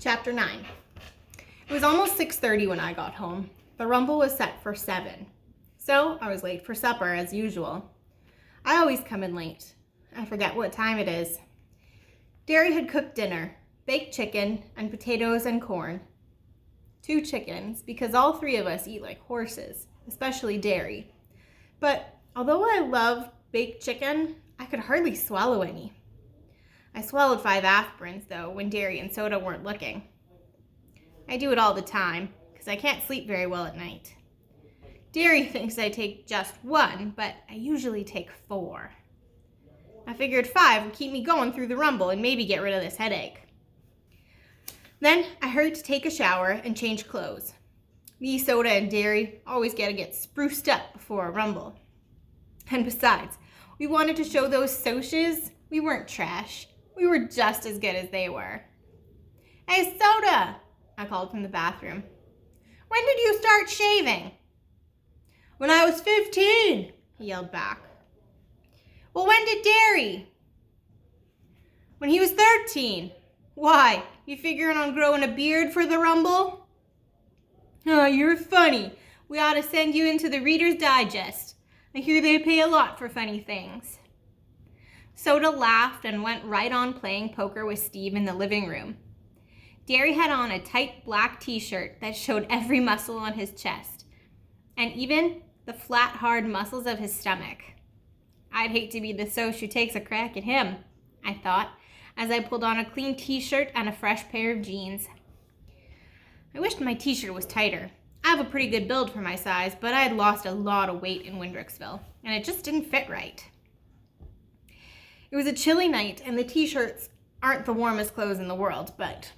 Chapter 9. It was almost 6:30 when I got home. The rumble was set for 7. So I was late for supper as usual. I always come in late. I forget what time it is. Derry had cooked dinner, baked chicken, and potatoes and corn. 2 chickens, because all 3 of us eat like horses, especially Derry. But although I love baked chicken, I could hardly swallow any. I swallowed 5 aspirins, though, when Derry and Soda weren't looking. I do it all the time, because I can't sleep very well at night. Derry thinks I take just 1, but I usually take 4. I figured 5 would keep me going through the rumble and maybe get rid of this headache. Then I hurried to take a shower and change clothes. Me, Soda, and Derry always gotta get spruced up before a rumble. And besides, we wanted to show those socias we weren't trash. We were just as good as they were. "Hey, Soda," I called from the bathroom. "When did you start shaving?" "When I was 15, he yelled back. "Well, when did Derry?" "When he was 13. Why, you figuring on growing a beard for the rumble?" "Oh, you're funny. We ought to send you into the Reader's Digest. I hear they pay a lot for funny things." Soda laughed and went right on playing poker with Steve in the living room. Derry had on a tight black t-shirt that showed every muscle on his chest, and even the flat, hard muscles of his stomach. I'd hate to be the soc who takes a crack at him, I thought, as I pulled on a clean t-shirt and a fresh pair of jeans. I wished my t-shirt was tighter. I have a pretty good build for my size, but I had lost a lot of weight in Windricksville, and it just didn't fit right. It was a chilly night, and the t-shirts aren't the warmest clothes in the world, but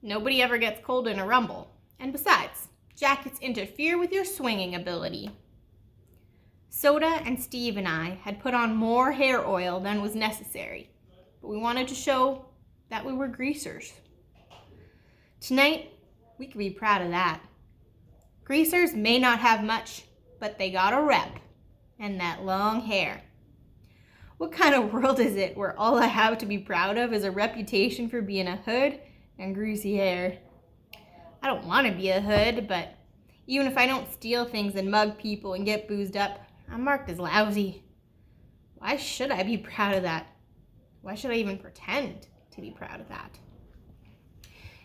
nobody ever gets cold in a rumble. And besides, jackets interfere with your swinging ability. Soda and Steve and I had put on more hair oil than was necessary, but we wanted to show that we were greasers. Tonight, we could be proud of that. Greasers may not have much, but they got a rep, and that long hair. What kind of world is it where all I have to be proud of is a reputation for being a hood and greasy hair? I don't want to be a hood, but even if I don't steal things and mug people and get boozed up, I'm marked as lousy. Why should I be proud of that? Why should I even pretend to be proud of that?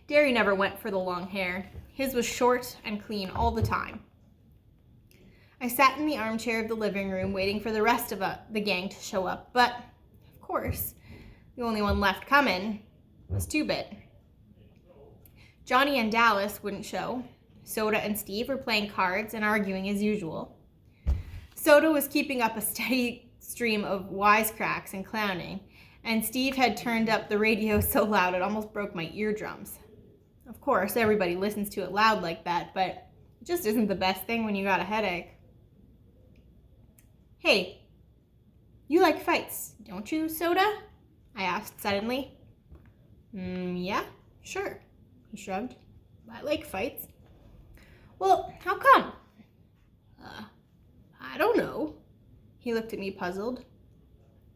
Derry never went for the long hair. His was short and clean all the time. I sat in the armchair of the living room waiting for the rest of the gang to show up, but, of course, the only one left coming was Two-Bit. Johnny and Dallas wouldn't show. Soda and Steve were playing cards and arguing as usual. Soda was keeping up a steady stream of wisecracks and clowning, and Steve had turned up the radio so loud it almost broke my eardrums. Of course, everybody listens to it loud like that, but it just isn't the best thing when you got a headache. "Hey, you like fights, don't you, Soda?" I asked suddenly. Yeah, sure," he shrugged. "I like fights." "Well, how come?" I don't know." He looked at me puzzled.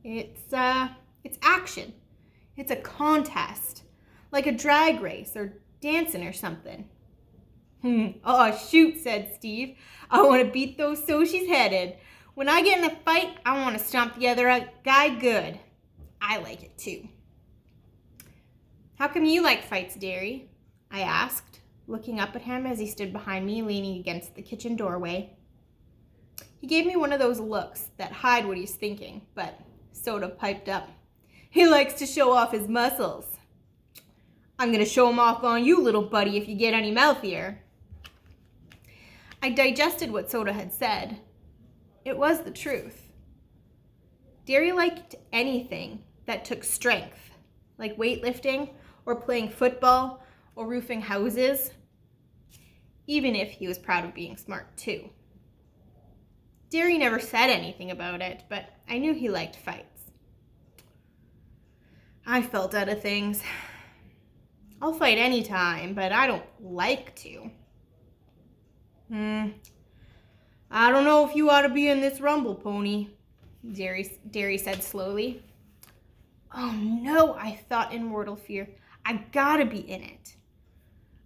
It's action. It's a contest, like a drag race or dancing or something." "Oh, shoot," said Steve. "I want to beat those socios headed. When I get in a fight, I want to stomp the other guy good. I like it too." "How come you like fights, Derry?" I asked, looking up at him as he stood behind me, leaning against the kitchen doorway. He gave me one of those looks that hide what he's thinking, but Soda piped up. "He likes to show off his muscles." "I'm going to show them off on you, little buddy, if you get any mouthier." I digested what Soda had said. It was the truth. Derry liked anything that took strength, like weightlifting or playing football or roofing houses, even if he was proud of being smart too. Derry never said anything about it, but I knew he liked fights. I felt out of things. I'll fight anytime, but I don't like to. "I don't know if you ought to be in this rumble, Pony," Derry said slowly. Oh no, I thought in mortal fear. I gotta be in it.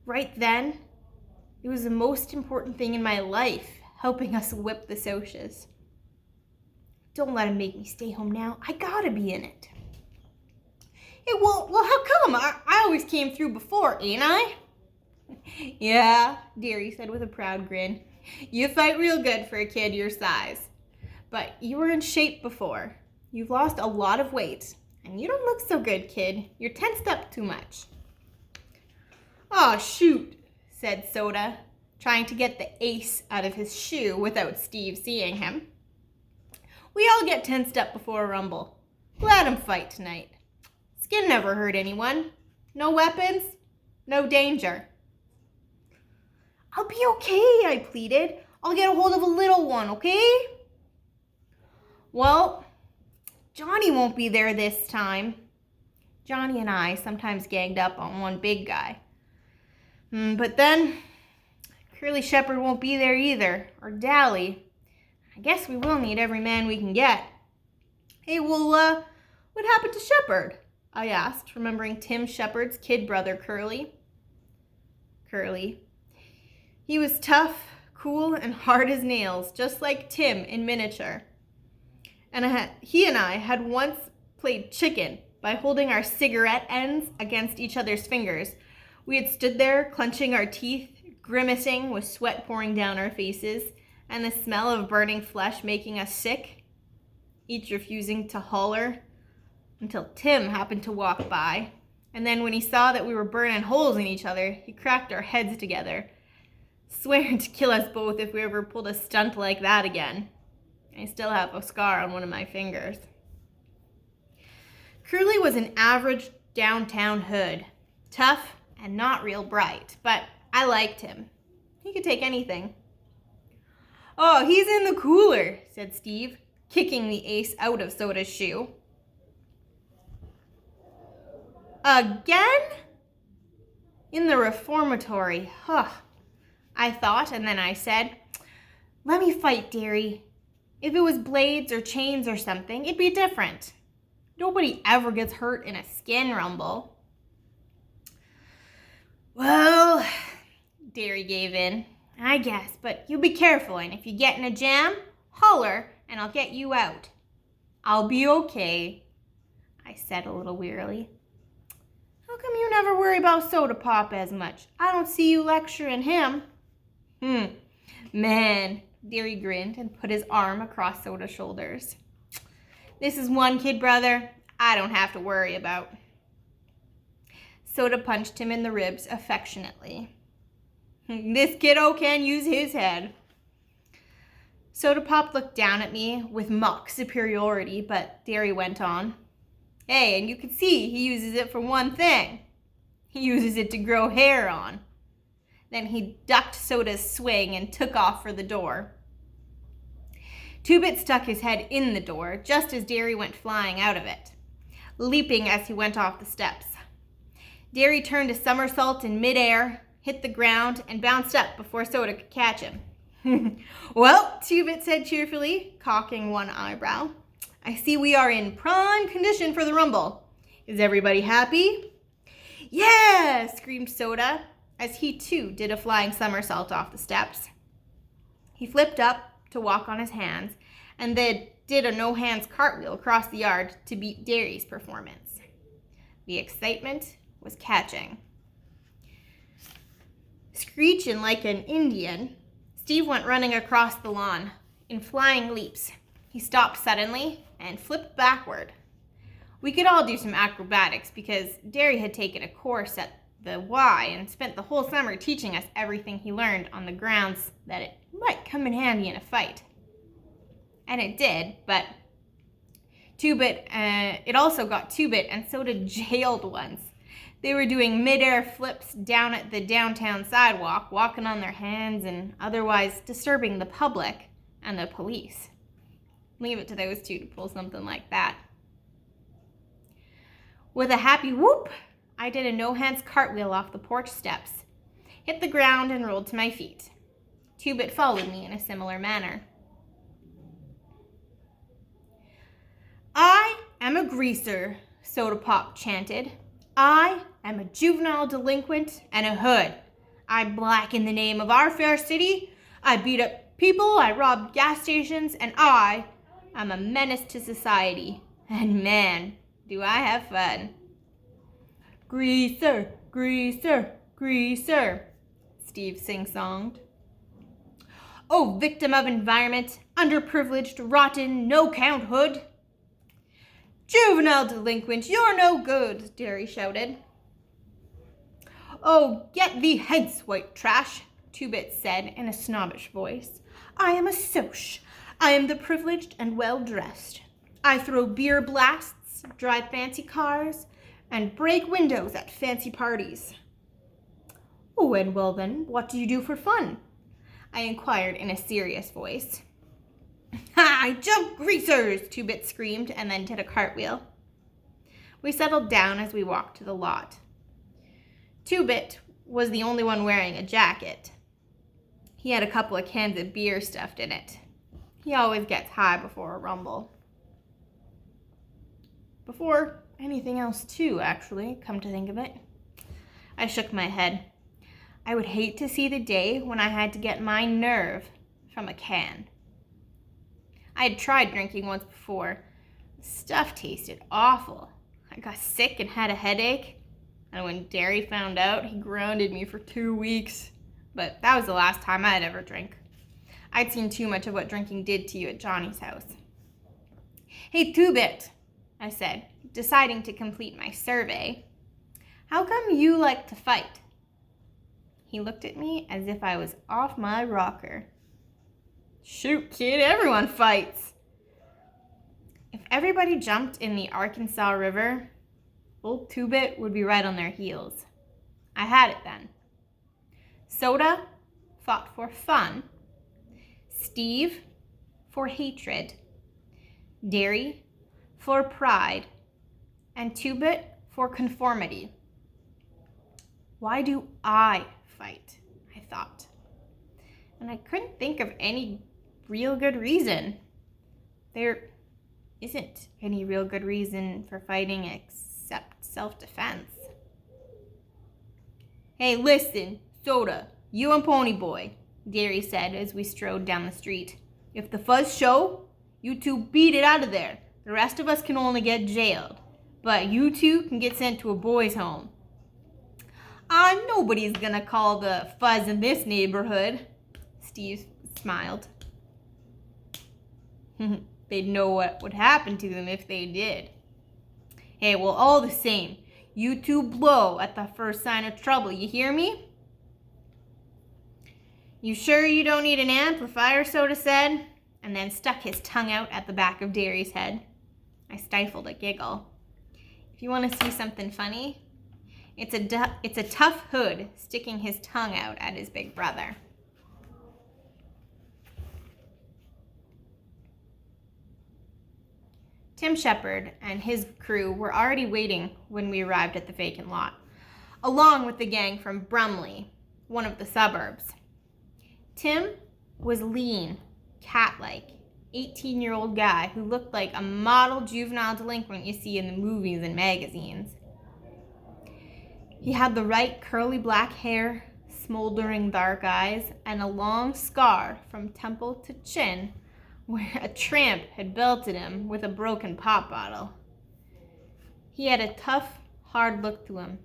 Right then, it was the most important thing in my life, helping us whip the Socs. Don't let him make me stay home now. I gotta be in it. Hey, well, how come? I always came through before, ain't I? Yeah, Derry said with a proud grin. You fight real good for a kid your size. But you were in shape before. You've lost a lot of weight. And you don't look so good, kid. You're tensed up too much. Aw, shoot, said Soda, trying to get the ace out of his shoe without Steve seeing him. We all get tensed up before a rumble. Let him fight tonight. Skin never hurt anyone. No weapons, no danger. I'll be okay, I pleaded. I'll get a hold of a little one, okay? Well, Johnny won't be there this time. Johnny and I sometimes ganged up on one big guy. But then, Curly Shepherd won't be there either, or Dally. I guess we will need every man we can get. Hey, well, what happened to Shepherd? I asked, remembering Tim Shepherd's kid brother, Curly. He was tough, cool, and hard as nails, just like Tim in miniature. And he and I had once played chicken by holding our cigarette ends against each other's fingers. We had stood there, clenching our teeth, grimacing with sweat pouring down our faces, and the smell of burning flesh making us sick, each refusing to holler, until Tim happened to walk by. And then when he saw that we were burning holes in each other, he cracked our heads together, swearing to kill us both if we ever pulled a stunt like that again. I still have a scar on one of my fingers. Curly was an average downtown hood, tough and not real bright, but I liked him. He could take anything. Oh, he's in the cooler, said Steve, kicking the ace out of Soda's shoe. Again? In the reformatory, I thought, and then I said, let me fight, Derry. If it was blades or chains or something, it'd be different. Nobody ever gets hurt in a skin rumble. Well, Derry gave in, I guess, but you be careful, and if you get in a jam, holler, and I'll get you out. I'll be okay, I said a little wearily. How come you never worry about Soda Pop as much? I don't see you lecturing him. Man, Derry grinned and put his arm across Soda's shoulders. This is one kid, brother, I don't have to worry about. Soda punched him in the ribs affectionately. This kiddo can use his head. Soda Pop looked down at me with mock superiority, but Derry went on. Hey, and you can see he uses it for one thing. He uses it to grow hair on. Then he ducked Soda's swing and took off for the door. Two-Bit stuck his head in the door just as Derry went flying out of it, leaping as he went off the steps. Derry turned a somersault in midair, hit the ground, and bounced up before Soda could catch him. Well, Two-Bit said cheerfully, cocking one eyebrow, I see we are in prime condition for the rumble. Is everybody happy? Yeah, screamed Soda, as he too did a flying somersault off the steps. He flipped up to walk on his hands, and then did a no-hands cartwheel across the yard to beat Derry's performance. The excitement was catching. Screeching like an Indian, Steve went running across the lawn in flying leaps. He stopped suddenly and flipped backward. We could all do some acrobatics because Derry had taken a course at the Y and spent the whole summer teaching us everything he learned on the grounds that it might come in handy in a fight. And it did, but Two-Bit, it also got Two-Bit and Soda jailed once. They were doing mid-air flips down at the downtown sidewalk, walking on their hands and otherwise disturbing the public and the police. Leave it to those two to pull something like that. With a happy whoop, I did a no-hands cartwheel off the porch steps, hit the ground, and rolled to my feet. Two-Bit followed me in a similar manner. I am a greaser, Soda Pop chanted. I am a juvenile delinquent and a hood. I blackened the name of our fair city. I beat up people, I robbed gas stations, and I am a menace to society. And man, do I have fun. Greaser, greaser, greaser, Steve sing-songed. Oh, victim of environment, underprivileged, rotten, no-count hood. Juvenile delinquent, you're no good, Derry shouted. Oh, get thee hence, white trash, Two-Bit said in a snobbish voice. I am a soch. I am the privileged and well-dressed. I throw beer blasts, drive fancy cars, and break windows at fancy parties. Oh, and well then, what do you do for fun? I inquired in a serious voice. I jump greasers, Two-Bit screamed and then did a cartwheel. We settled down as we walked to the lot. Two-Bit was the only one wearing a jacket. He had a couple of cans of beer stuffed in it. He always gets high before a rumble. Before anything else too, actually, come to think of it. I shook my head. I would hate to see the day when I had to get my nerve from a can. I had tried drinking once before. The stuff tasted awful. I got sick and had a headache. And when Derry found out, he grounded me for 2 weeks. But that was the last time I'd ever drank. I'd seen too much of what drinking did to you at Johnny's house. Hey, Two-Bit, I said, deciding to complete my survey. How come you like to fight? He looked at me as if I was off my rocker. Shoot, kid, everyone fights. If everybody jumped in the Arkansas River, old Two-Bit would be right on their heels. I had it then. Soda fought for fun. Steve for hatred. Derry for pride. And Two-Bit for conformity. Why do I fight? I thought. And I couldn't think of any real good reason. There isn't any real good reason for fighting except self-defense. Hey, listen, Soda, you and Ponyboy, Derry said as we strode down the street. If the fuzz show, you two beat it out of there. The rest of us can only get jailed. But you two can get sent to a boys' home. Nobody's gonna call the fuzz in this neighborhood, Steve smiled. They'd know what would happen to them if they did. Hey, well, all the same, you two blow at the first sign of trouble, you hear me? You sure you don't need an amplifier, Soda said, and then stuck his tongue out at the back of Derry's head. I stifled a giggle. If you want to see something funny, it's a tough hood sticking his tongue out at his big brother. Tim Shepard and his crew were already waiting when we arrived at the vacant lot, along with the gang from Brumley, one of the suburbs. Tim was lean, cat-like, 18-year-old guy who looked like a model juvenile delinquent you see in the movies and magazines. He had the right curly black hair, smoldering dark eyes, and a long scar from temple to chin where a tramp had belted him with a broken pop bottle. He had a tough, hard look to him,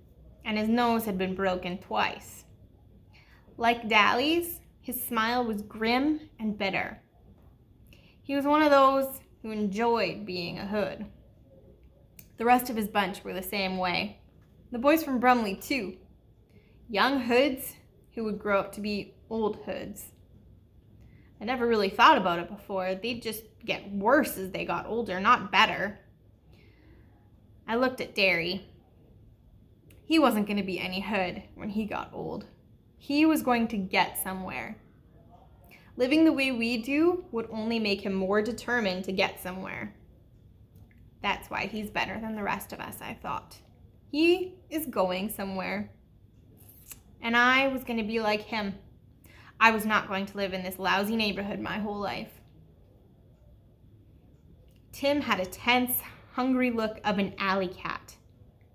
and his nose had been broken twice. Like Dally's, his smile was grim and bitter. He was one of those who enjoyed being a hood. The rest of his bunch were the same way. The boys from Brumley, too. Young hoods who would grow up to be old hoods. I never really thought about it before. They'd just get worse as they got older, not better. I looked at Derry. He wasn't going to be any hood when he got old. He was going to get somewhere. Living the way we do would only make him more determined to get somewhere. That's why he's better than the rest of us, I thought. He is going somewhere. And I was going to be like him. I was not going to live in this lousy neighborhood my whole life. Tim had a tense, hungry look of an alley cat.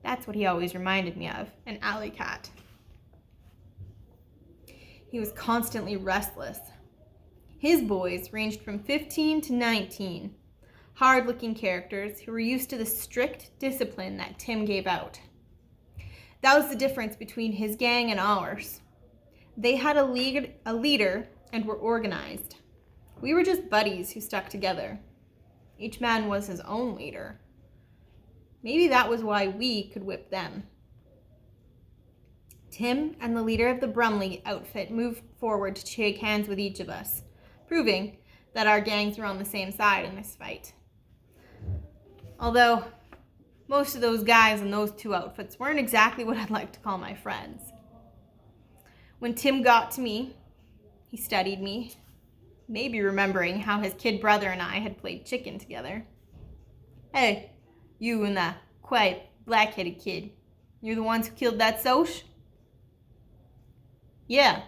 That's what he always reminded me of, an alley cat. He was constantly restless. His boys ranged from 15 to 19, hard-looking characters who were used to the strict discipline that Tim gave out. That was the difference between his gang and ours. They had a leader and were organized. We were just buddies who stuck together. Each man was his own leader. Maybe that was why we could whip them. Tim and the leader of the Brumley outfit moved forward to shake hands with each of us, proving that our gangs were on the same side in this fight. Although most of those guys in those two outfits weren't exactly what I'd like to call my friends. When Tim got to me, he studied me, maybe remembering how his kid brother and I had played chicken together. "Hey, you and that quiet, black-headed kid, you're the ones who killed that Soch?" "Yeah,"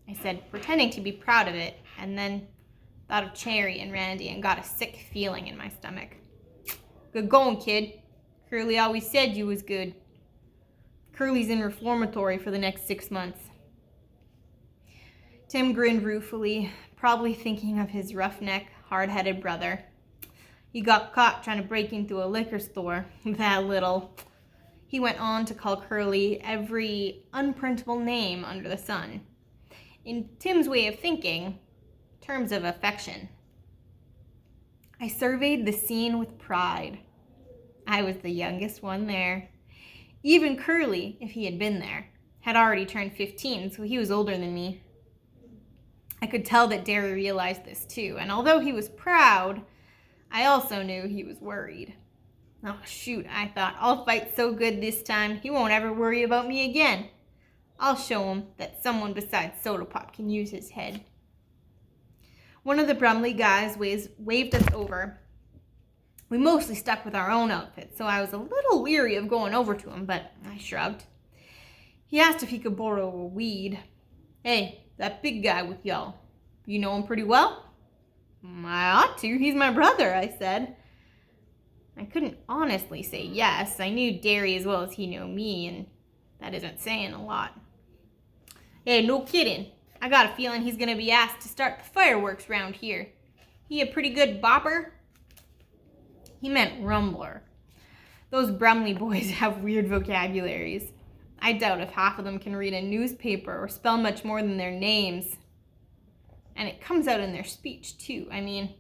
I said, pretending to be proud of it, and then thought of Cherry and Randy and got a sick feeling in my stomach. "Good going, kid. Curly always said you was good. Curly's in reformatory for the next 6 months." Tim grinned ruefully, probably thinking of his roughneck, hard-headed brother. He got caught trying to break into a liquor store, that little. He went on to call Curly every unprintable name under the sun. In Tim's way of thinking, terms of affection. I surveyed the scene with pride. I was the youngest one there. Even Curly, if he had been there, had already turned 15, so he was older than me. I could tell that Derry realized this too, and although he was proud, I also knew he was worried. Oh shoot, I thought, I'll fight so good this time, he won't ever worry about me again. I'll show him that someone besides Soda Pop can use his head. One of the Brumley guys waved us over. We mostly stuck with our own outfits, so I was a little leery of going over to him, but I shrugged. He asked if he could borrow a weed. "Hey, that big guy with y'all, you know him pretty well?" "I ought to. He's my brother," I said. I couldn't honestly say yes. I knew Derry as well as he knew me, and that isn't saying a lot. "Hey, no kidding. I got a feeling he's going to be asked to start the fireworks round here. He a pretty good bopper?" He meant rumbler. Those Brumley boys have weird vocabularies. I doubt if half of them can read a newspaper or spell much more than their names. And it comes out in their speech, too. I mean,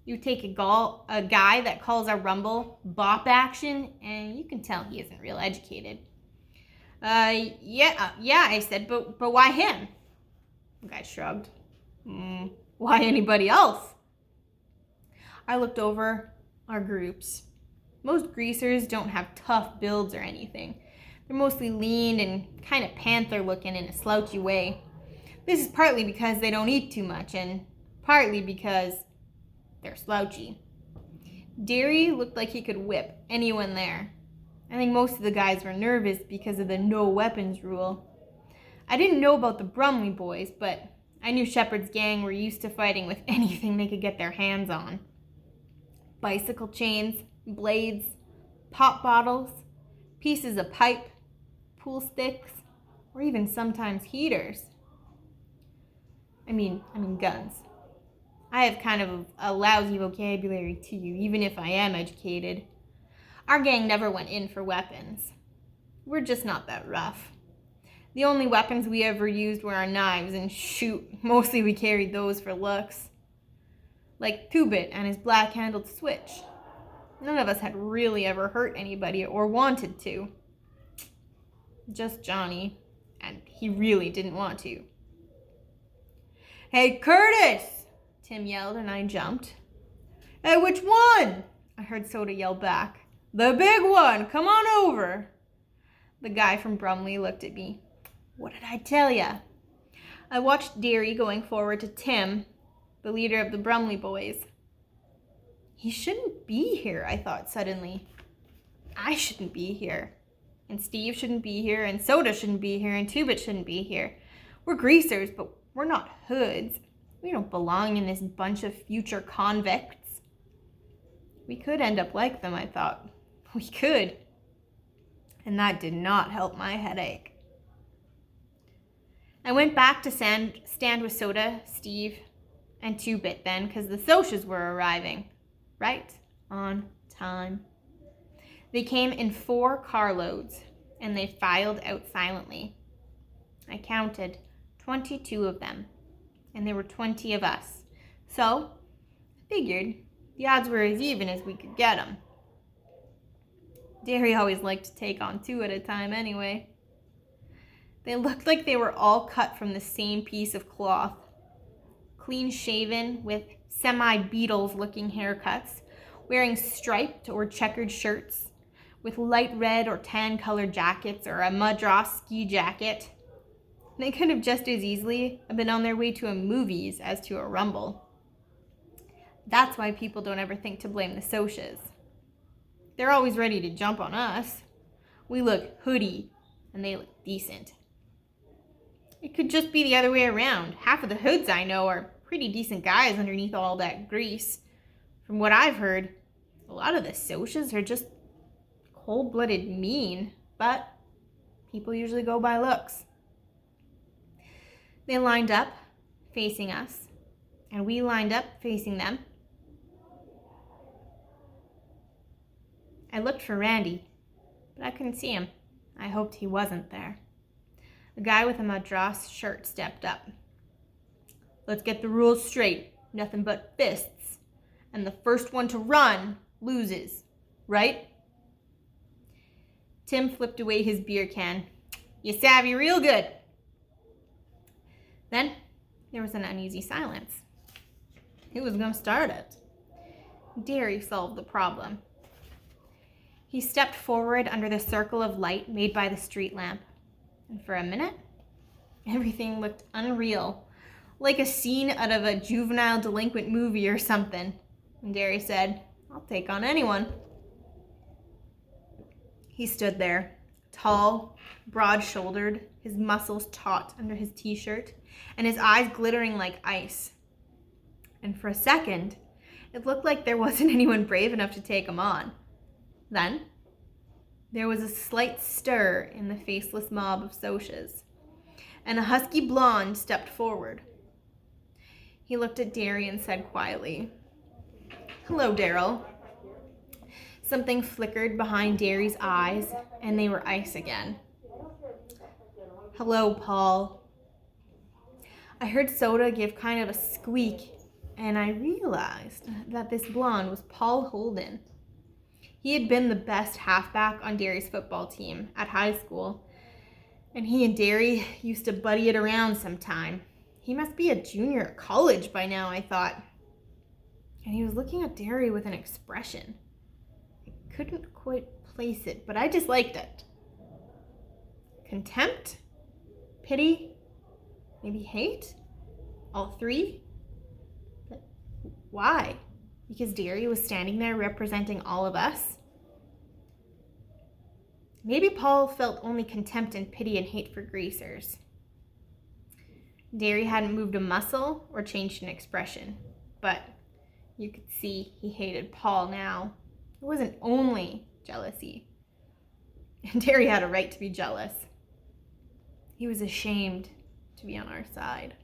you take a guy that calls a rumble bop action, and you can tell he isn't real educated. Yeah, I said, but why him?" The guy shrugged. Why anybody else?" I looked over our groups. Most greasers don't have tough builds or anything. They're mostly lean and kind of panther-looking in a slouchy way. This is partly because they don't eat too much, and partly because they're slouchy. Derry looked like he could whip anyone there. I think most of the guys were nervous because of the no weapons rule. I didn't know about the Brumley boys, but I knew Shepard's gang were used to fighting with anything they could get their hands on. Bicycle chains, blades, pop bottles, pieces of pipe, pool sticks, or even sometimes heaters. I mean guns. I have kind of a lousy vocabulary too, even if I am educated. Our gang never went in for weapons. We're just not that rough. The only weapons we ever used were our knives, and shoot, mostly we carried those for looks. Like Two-Bit and his black-handled switch. None of us had really ever hurt anybody or wanted to. Just Johnny, and he really didn't want to. "Hey, Curtis!" Tim yelled, and I jumped. "Hey, which one?" I heard Soda yell back. "The big one! Come on over!" The guy from Brumley looked at me. "What did I tell ya?" I watched Derry going forward to Tim, the leader of the Brumley boys. He shouldn't be here, I thought suddenly. I shouldn't be here. And Steve shouldn't be here, and Soda shouldn't be here, and Two-Bit shouldn't be here. We're greasers, but we're not hoods. We don't belong in this bunch of future convicts. We could end up like them, I thought. We could. And that did not help my headache. I went back to stand with Soda, Steve, and Two-Bit then, because the Socias were arriving. Right on time. They came in 4 carloads, and they filed out silently. I counted 22 of them, and there were 20 of us. So, I figured the odds were as even as we could get them. Derry always liked to take on 2 at a time anyway. They looked like they were all cut from the same piece of cloth. Clean shaven with semi-Beatles looking haircuts, wearing striped or checkered shirts, with light red or tan colored jackets or a Madras ski jacket. They could have just as easily been on their way to a movies as to a rumble. That's why people don't ever think to blame the Socias. They're always ready to jump on us. We look hoodie and they look decent. It could just be the other way around. Half of the hoods I know are pretty decent guys underneath all that grease. From what I've heard, a lot of the Socias are just cold-blooded mean, but people usually go by looks. They lined up facing us, and we lined up facing them. I looked for Randy, but I couldn't see him. I hoped he wasn't there. A guy with a Madras shirt stepped up. Let's get the rules straight. Nothing but fists. And the first one to run loses, right? Tim flipped away his beer can. You savvy real good. Then there was an uneasy silence. Who was going to start it? Derry solved the problem. He stepped forward under the circle of light made by the street lamp. And for a minute, everything looked unreal, like a scene out of a juvenile delinquent movie or something. And Derry said, I'll take on anyone. He stood there, tall, broad-shouldered, his muscles taut under his t-shirt, and his eyes glittering like ice. And for a second, it looked like there wasn't anyone brave enough to take him on. Then, there was a slight stir in the faceless mob of Socias, and a husky blonde stepped forward. He looked at Derry and said quietly, Hello, Daryl. Something flickered behind Derry's eyes, and they were ice again. Hello, Paul. I heard Soda give kind of a squeak, and I realized that this blonde was Paul Holden. He had been the best halfback on Derry's football team at high school, and he and Derry used to buddy it around sometime. He must be a junior at college by now, I thought. And he was looking at Derry with an expression. I couldn't quite place it, but I disliked it. Contempt? Pity? Maybe hate? All 3? But why? Because Derry was standing there representing all of us? Maybe Paul felt only contempt and pity and hate for greasers. Derry hadn't moved a muscle or changed an expression, but you could see he hated Paul now. It wasn't only jealousy. And Derry had a right to be jealous. He was ashamed to be on our side.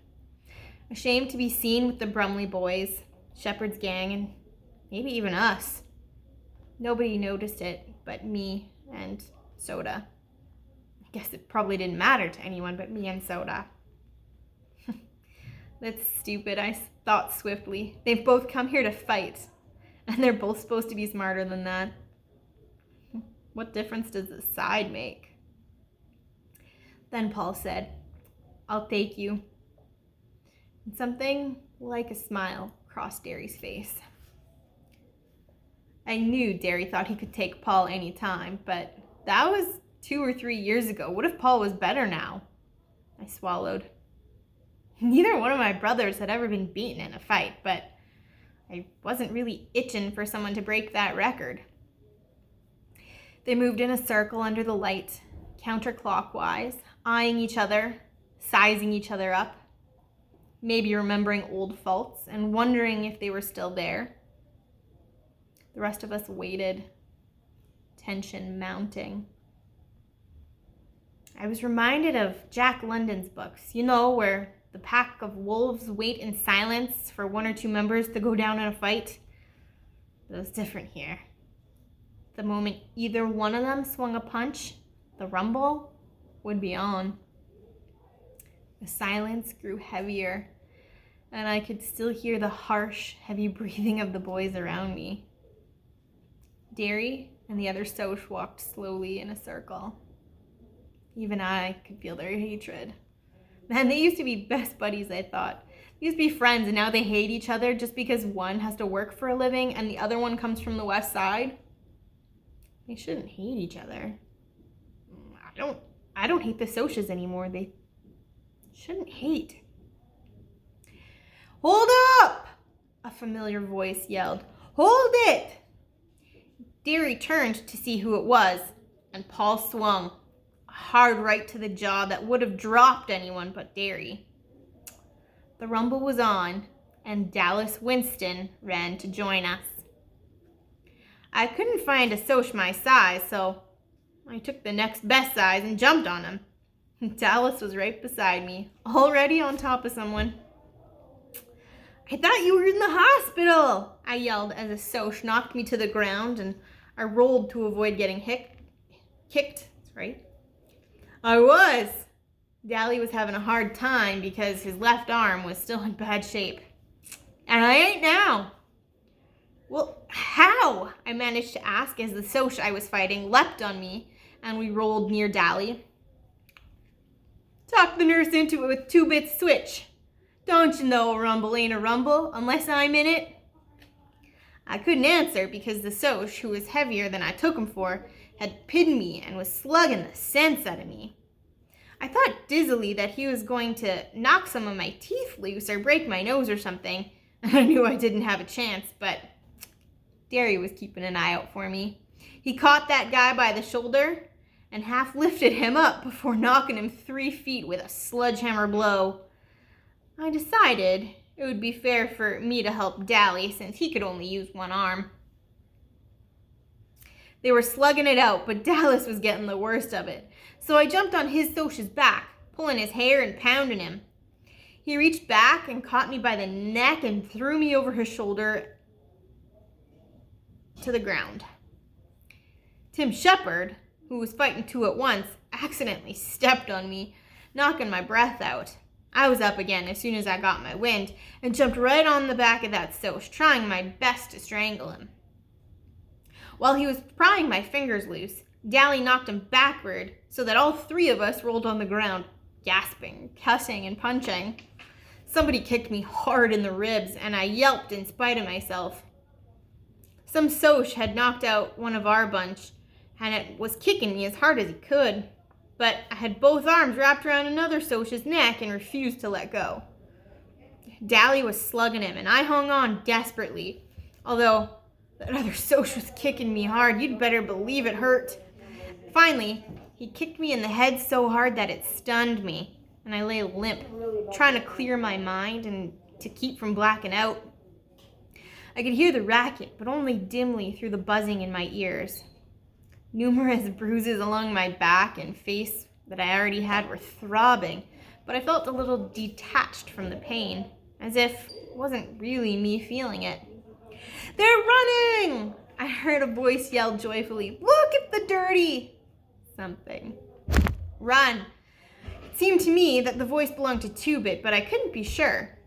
Ashamed to be seen with the Brumley boys, Shepard's gang, and maybe even us. Nobody noticed it but me and Soda. I guess it probably didn't matter to anyone but me and Soda. That's stupid, I thought swiftly. They've both come here to fight, and they're both supposed to be smarter than that. What difference does the side make? Then Paul said, I'll take you. And something like a smile crossed Derry's face. I knew Derry thought he could take Paul any time, but that was 2 or 3 years ago. What if Paul was better now? I swallowed. Neither one of my brothers had ever been beaten in a fight, but I wasn't really itching for someone to break that record. They moved in a circle under the light, counterclockwise, eyeing each other, sizing each other up, maybe remembering old faults and wondering if they were still there. The rest of us waited, tension mounting. I was reminded of Jack London's books, where the pack of wolves wait in silence for one or two members to go down in a fight. But it was different here. The moment either one of them swung a punch, the rumble would be on. The silence grew heavier, and I could still hear the harsh, heavy breathing of the boys around me. Derry and the other Soch walked slowly in a circle. Even I could feel their hatred. Man, they used to be best buddies, I thought. They used to be friends, and now they hate each other just because one has to work for a living and the other one comes from the West Side. They shouldn't hate each other. I don't hate the Soches anymore. They shouldn't hate. "Hold up!" a familiar voice yelled. "Hold it!" Derry turned to see who it was, and Paul swung a hard right to the jaw that would have dropped anyone but Derry. The rumble was on, and Dallas Winston ran to join us. I couldn't find a Soch my size, so I took the next best size and jumped on him. Dallas was right beside me, already on top of someone. "I thought you were in the hospital," I yelled as a Soch knocked me to the ground, and I rolled to avoid getting kicked. Right? I was. Dally was having a hard time because his left arm was still in bad shape. "And I ain't now." "Well, how?" I managed to ask as the Soch I was fighting leapt on me and we rolled near Dally. "Talk the nurse into it with 2-bit switch. Don't you know a rumble ain't a rumble unless I'm in it?" I couldn't answer because the Soch, who was heavier than I took him for, had pinned me and was slugging the sense out of me. I thought dizzily that he was going to knock some of my teeth loose or break my nose or something, and I knew I didn't have a chance, but Derry was keeping an eye out for me. He caught that guy by the shoulder and half lifted him up before knocking him 3 feet with a sledgehammer blow. I decided it would be fair for me to help Dally since he could only use one arm. They were slugging it out, but Dallas was getting the worst of it. So I jumped on his Soch's back, pulling his hair and pounding him. He reached back and caught me by the neck and threw me over his shoulder to the ground. Tim Shepard, who was fighting two at once, accidentally stepped on me, knocking my breath out. I was up again as soon as I got my wind and jumped right on the back of that Soch, trying my best to strangle him. While he was prying my fingers loose, Dally knocked him backward so that all 3 of us rolled on the ground, gasping, cussing, and punching. Somebody kicked me hard in the ribs, and I yelped in spite of myself. Some Soch had knocked out one of our bunch, and it was kicking me as hard as he could, but I had both arms wrapped around another Soch's neck and refused to let go. Dally was slugging him, and I hung on desperately, although that other Soch was kicking me hard. You'd better believe it hurt. Finally, he kicked me in the head so hard that it stunned me, and I lay limp, trying to clear my mind and to keep from blacking out. I could hear the racket, but only dimly through the buzzing in my ears. Numerous bruises along my back and face that I already had were throbbing, but I felt a little detached from the pain, as if it wasn't really me feeling it. "They're running!" I heard a voice yell joyfully. "Look at the dirty something. Run!" It seemed to me that the voice belonged to 2-Bit, but I couldn't be sure.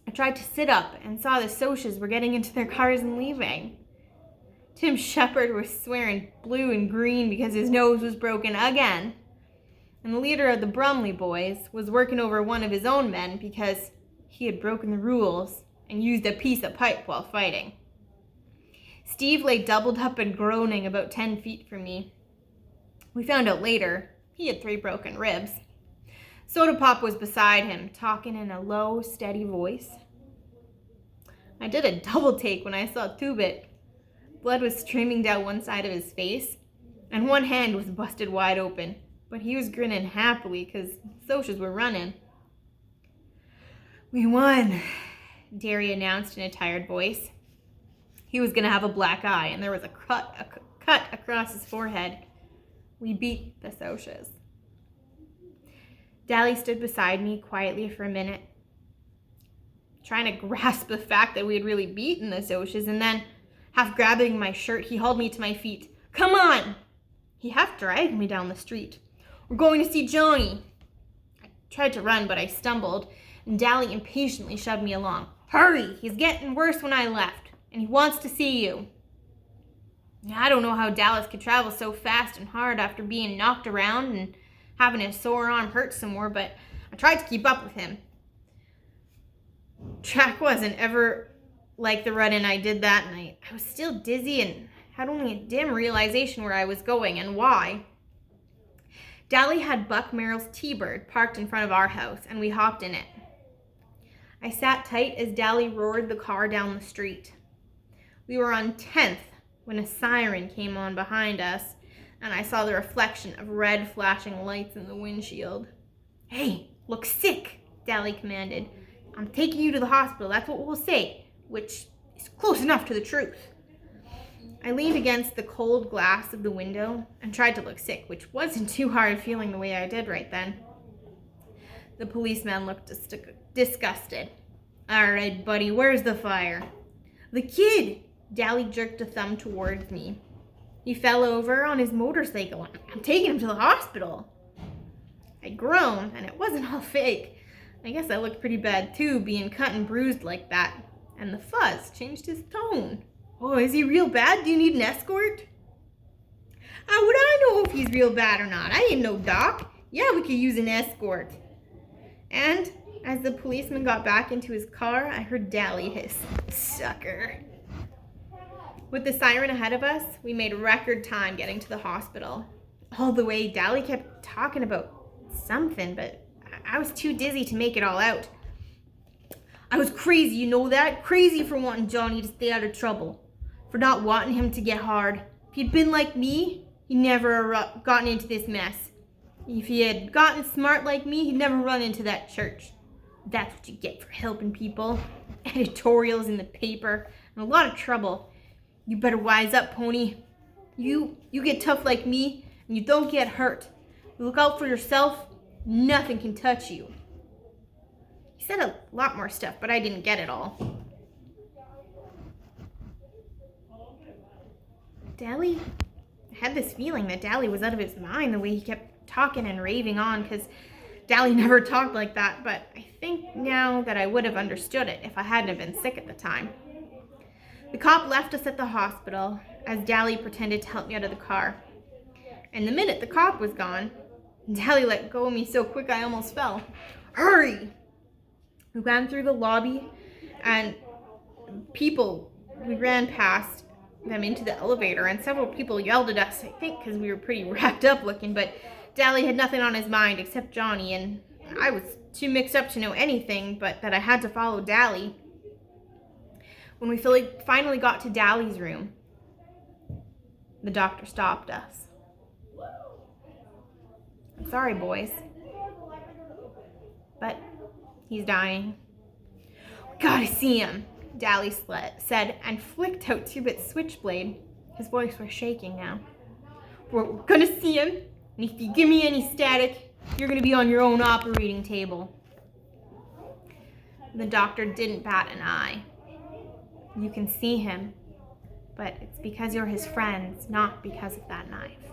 I tried to sit up and saw the Soches were getting into their cars and leaving. Tim Shepard was swearing blue and green because his nose was broken again. And the leader of the Brumley boys was working over one of his own men because he had broken the rules and used a piece of pipe while fighting. Steve lay doubled up and groaning about 10 feet from me. We found out later he had 3 broken ribs. Soda Pop was beside him, talking in a low, steady voice. I did a double take when I saw 2-Bit. Blood was streaming down one side of his face, and one hand was busted wide open, but he was grinning happily because Soches were running. "We won," Derry announced in a tired voice. He was going to have a black eye, and there was a cut across his forehead. "We beat the Soches." Dally stood beside me quietly for a minute, trying to grasp the fact that we had really beaten the Socs, and then, half grabbing my shirt, he hauled me to my feet. "Come on!" He half dragged me down the street. "We're going to see Johnny." I tried to run, but I stumbled, and Dally impatiently shoved me along. "Hurry! He's getting worse when I left, and he wants to see you." I don't know how Dallas could travel so fast and hard after being knocked around and having his sore arm hurt some more, but I tried to keep up with him. Track wasn't ever like the run-in I did that night. I was still dizzy and had only a dim realization where I was going and why. Dally had Buck Merrill's T-Bird parked in front of our house, and we hopped in it. I sat tight as Dally roared the car down the street. We were on 10th when a siren came on behind us, and I saw the reflection of red flashing lights in the windshield. "Hey, look sick," Dally commanded. "I'm taking you to the hospital, that's what we'll say," which is close enough to the truth. I leaned against the cold glass of the window and tried to look sick, which wasn't too hard feeling the way I did right then. The policeman looked disgusted. "All right, buddy, where's the fire?" "The kid!" Dally jerked a thumb towards me. "He fell over on his motorcycle. I'm taking him to the hospital." I groaned, and it wasn't all fake. I guess I looked pretty bad too, being cut and bruised like that. And the fuzz changed his tone. "Oh, is he real bad? Do you need an escort?" "How would I know if he's real bad or not? I ain't no doc. Yeah, we could use an escort." And as the policeman got back into his car, I heard Dally hiss, "Sucker." With the siren ahead of us, we made record time getting to the hospital. All the way, Dally kept talking about something, but I was too dizzy to make it all out. "I was crazy, you know that? Crazy for wanting Johnny to stay out of trouble. For not wanting him to get hard. If he'd been like me, he'd never gotten into this mess. If he had gotten smart like me, he'd never run into that church. That's what you get for helping people. Editorials in the paper, and a lot of trouble. You better wise up, Pony. You get tough like me, and you don't get hurt. You look out for yourself, nothing can touch you." He said a lot more stuff, but I didn't get it all. Dally, I had this feeling that Dally was out of his mind the way he kept talking and raving on, because Dally never talked like that, but I think now that I would have understood it if I hadn't have been sick at the time. The cop left us at the hospital as Dally pretended to help me out of the car. And the minute the cop was gone, Dally let go of me so quick I almost fell. "Hurry!" We ran through the lobby, and we ran past them into the elevator, and several people yelled at us, I think because we were pretty wrapped up looking, but Dally had nothing on his mind except Johnny, and I was too mixed up to know anything but that I had to follow Dally. When we finally got to Dally's room, the doctor stopped us. "I'm sorry, boys, but he's dying." "We gotta see him," Dally said, and flicked out Two-Bit's switchblade. His voice was shaking now. We're gonna see him, and if you give me any static, you're gonna be on your own operating table." The doctor didn't bat an eye. "You can see him, but it's because you're his friends, not because of that knife."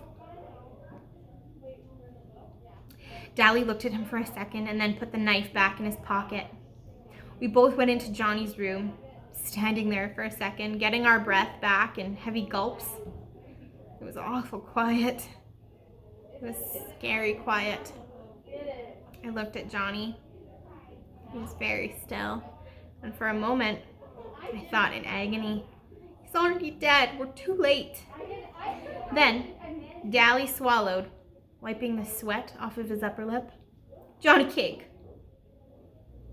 Dally looked at him for a second and then put the knife back in his pocket. We both went into Johnny's room, standing there for a second, getting our breath back in heavy gulps. It was awful quiet. It was scary quiet. I looked at Johnny. He was very still, and for a moment, I thought in agony, "He's already dead. We're too late." Then, Dally swallowed, wiping the sweat off of his upper lip. "Johnny Cake."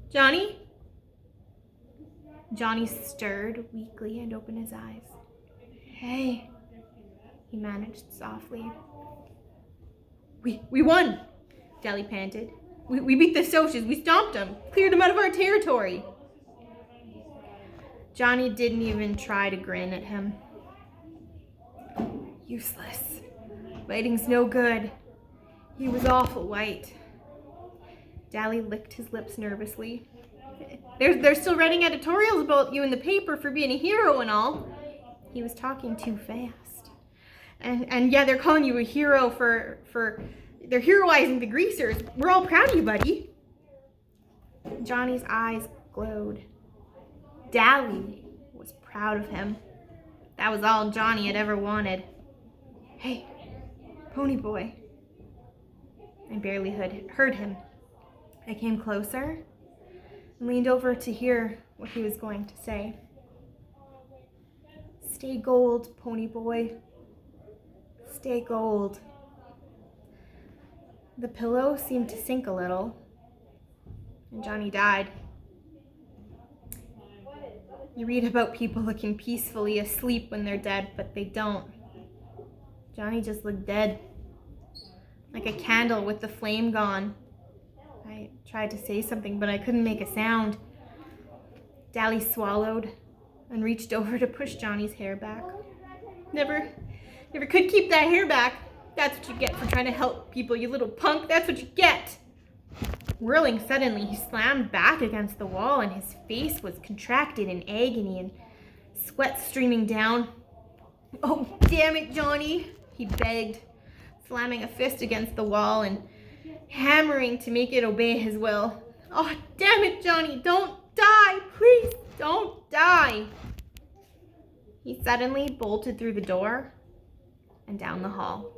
"Johnny?" Johnny stirred weakly and opened his eyes. "Hey," he managed softly. We won," Dally panted. We beat the Socs. We stomped them, cleared them out of our territory." Johnny didn't even try to grin at him. "Useless. Fighting's no good." He was awful white. Dally licked his lips nervously. They're still writing editorials about you in the paper for being a hero and all. He was talking too fast. And yeah, they're calling you a hero for they're heroizing the greasers. We're all proud of you, buddy. Johnny's eyes glowed. Dally was proud of him. That was all Johnny had ever wanted. Hey, Pony Boy. I barely heard him. I came closer and leaned over to hear what he was going to say. Stay gold, Pony Boy. Stay gold. The pillow seemed to sink a little, and Johnny died. You read about people looking peacefully asleep when they're dead, but they don't. Johnny just looked dead, like a candle with the flame gone. I tried to say something, but I couldn't make a sound. Dally swallowed and reached over to push Johnny's hair back. Never could keep that hair back. That's what you get for trying to help people, you little punk. That's what you get. Whirling suddenly, he slammed back against the wall and his face was contracted in agony and sweat streaming down. Oh, damn it, Johnny, he begged, slamming a fist against the wall and hammering to make it obey his will. Oh, damn it, Johnny, don't die. Please, don't die. He suddenly bolted through the door and down the hall.